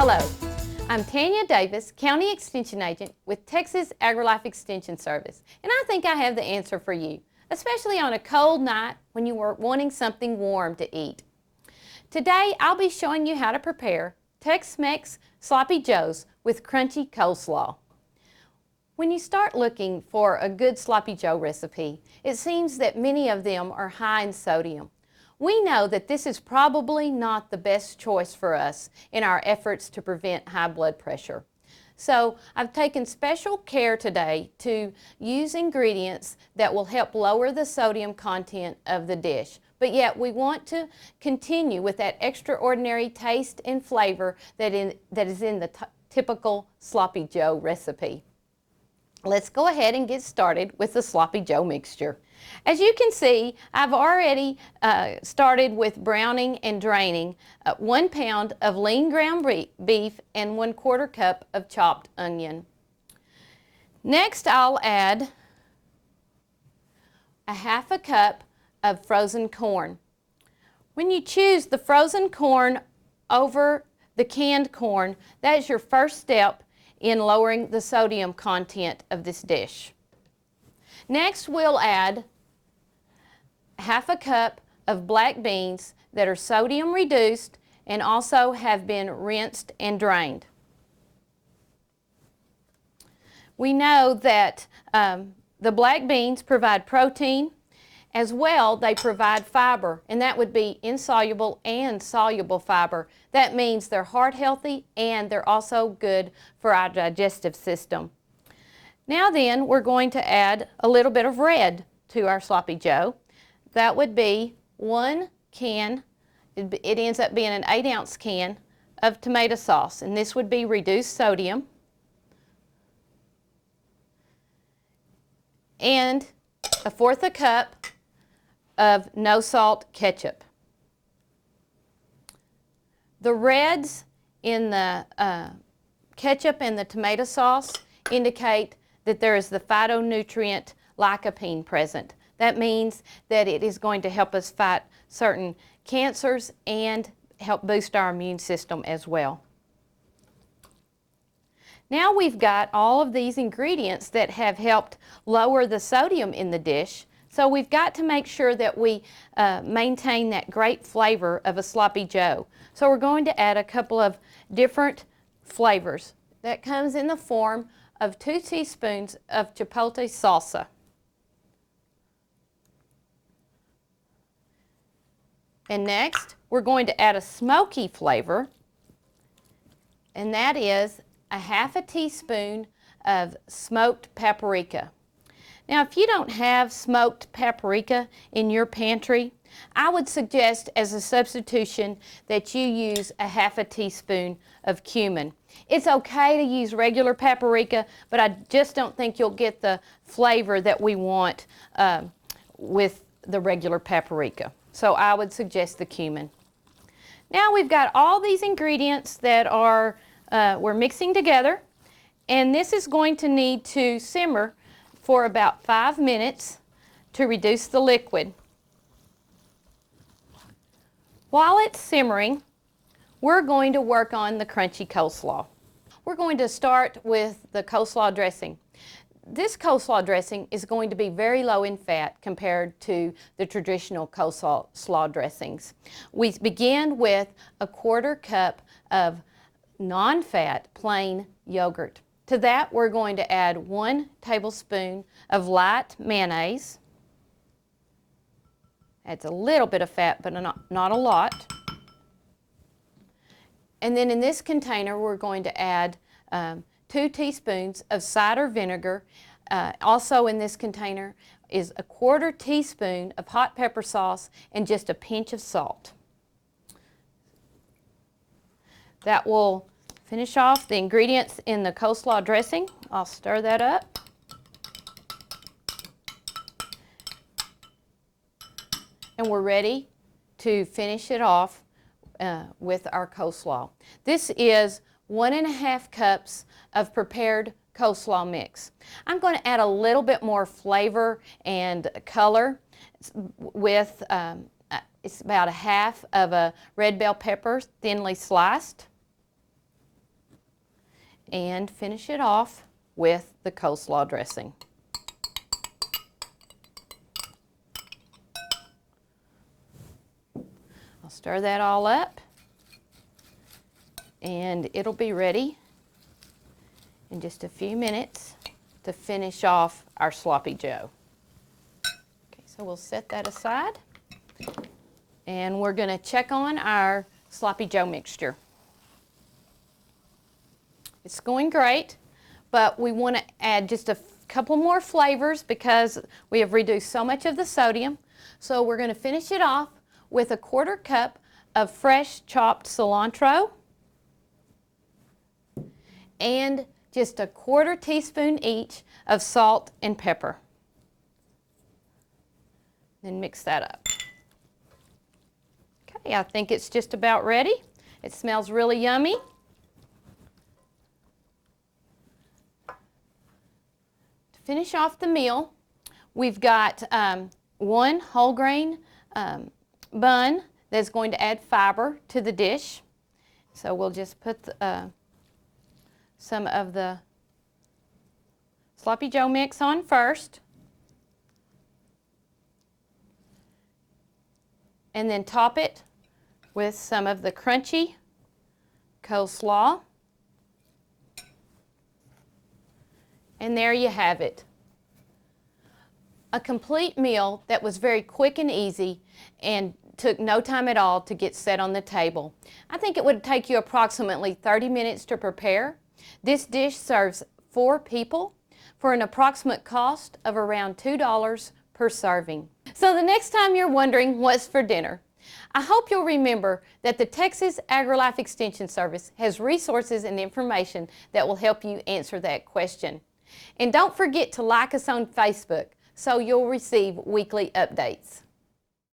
Hello, I'm Tanya Davis, County Extension Agent with Texas AgriLife Extension Service, and I think I have the answer for you, especially on a cold night when you are wanting something warm to eat. Today, I'll be showing you how to prepare Tex-Mex Sloppy Joes with crunchy coleslaw. When you start looking for a good Sloppy Joe recipe, it seems that many of them are high in sodium. We know that this is probably not the best choice for us in our efforts to prevent high blood pressure. So I've taken special care today to use ingredients that will help lower the sodium content of the dish. But yet we want to continue with that extraordinary taste and flavor that is in the typical Sloppy Joe recipe. Let's go ahead and get started with the Sloppy Joe mixture. As you can see, I've already started with browning and draining 1 pound of lean ground beef and 1/4 cup of chopped onion. Next, I'll add a 1/2 cup of frozen corn. When you choose the frozen corn over the canned corn, that is your first step in lowering the sodium content of this dish. Next, we'll add 1/2 cup of black beans that are sodium reduced and also have been rinsed and drained. We know that the black beans provide protein. As well, they provide fiber, and that would be insoluble and soluble fiber. That means they're heart healthy and they're also good for our digestive system. Now then, we're going to add a little bit of red to our Sloppy Joe. That would be 1 can, it ends up being an 8-ounce can of tomato sauce, and this would be reduced sodium. And 1/4 cup of no salt ketchup. The reds in the ketchup and the tomato sauce indicate that there is the phytonutrient lycopene present. That means that it is going to help us fight certain cancers and help boost our immune system as well. Now we've got all of these ingredients that have helped lower the sodium in the dish. So we've got to make sure that we maintain that great flavor of a Sloppy Joe. So we're going to add a couple of different flavors. That comes in the form of 2 teaspoons of Chipotle Salsa. And next, we're going to add a smoky flavor, and that is a 1/2 teaspoon of smoked paprika. Now, if you don't have smoked paprika in your pantry, I would suggest as a substitution that you use a 1/2 teaspoon of cumin. It's okay to use regular paprika, but I just don't think you'll get the flavor that we want with the regular paprika. So I would suggest the cumin. Now we've got all these ingredients that we're mixing together, and this is going to need to simmer for about 5 minutes to reduce the liquid. While it's simmering, we're going to work on the crunchy coleslaw. We're going to start with the coleslaw dressing. This coleslaw dressing is going to be very low in fat compared to the traditional coleslaw dressings. We begin with 1/4 cup of non-fat plain yogurt. To that, we're going to add 1 tablespoon of light mayonnaise. Adds a little bit of fat, but not a lot. And then in this container, we're going to add 2 teaspoons of cider vinegar. Also in this container is 1/4 teaspoon of hot pepper sauce and just a pinch of salt. That will finish off the ingredients in the coleslaw dressing. I'll stir that up. And we're ready to finish it off with our coleslaw. This is 1.5 cups of prepared coleslaw mix. I'm going to add a little bit more flavor and color with it's about 1/2 of a red bell pepper, thinly sliced. and finish it off with the coleslaw dressing. I'll stir that all up and it'll be ready in just a few minutes to finish off our sloppy joe. Okay, so we'll set that aside and we're going to check on our sloppy joe mixture. It's going great, but we want to add just a couple more flavors because we have reduced so much of the sodium. So we're going to finish it off with a 1/4 cup of fresh chopped cilantro and just a 1/4 teaspoon each of salt and pepper. Then mix that up. Okay, I think it's just about ready. It smells really yummy. To finish off the meal, we've got 1 whole grain bun that's going to add fiber to the dish. So we'll just put some of the sloppy joe mix on first. And then top it with some of the crunchy coleslaw. And there you have it. A complete meal that was very quick and easy and took no time at all to get set on the table. I think it would take you approximately 30 minutes to prepare. This dish serves 4 people for an approximate cost of around $2 per serving. So the next time you're wondering what's for dinner, I hope you'll remember that the Texas AgriLife Extension Service has resources and information that will help you answer that question. And don't forget to like us on Facebook so you'll receive weekly updates.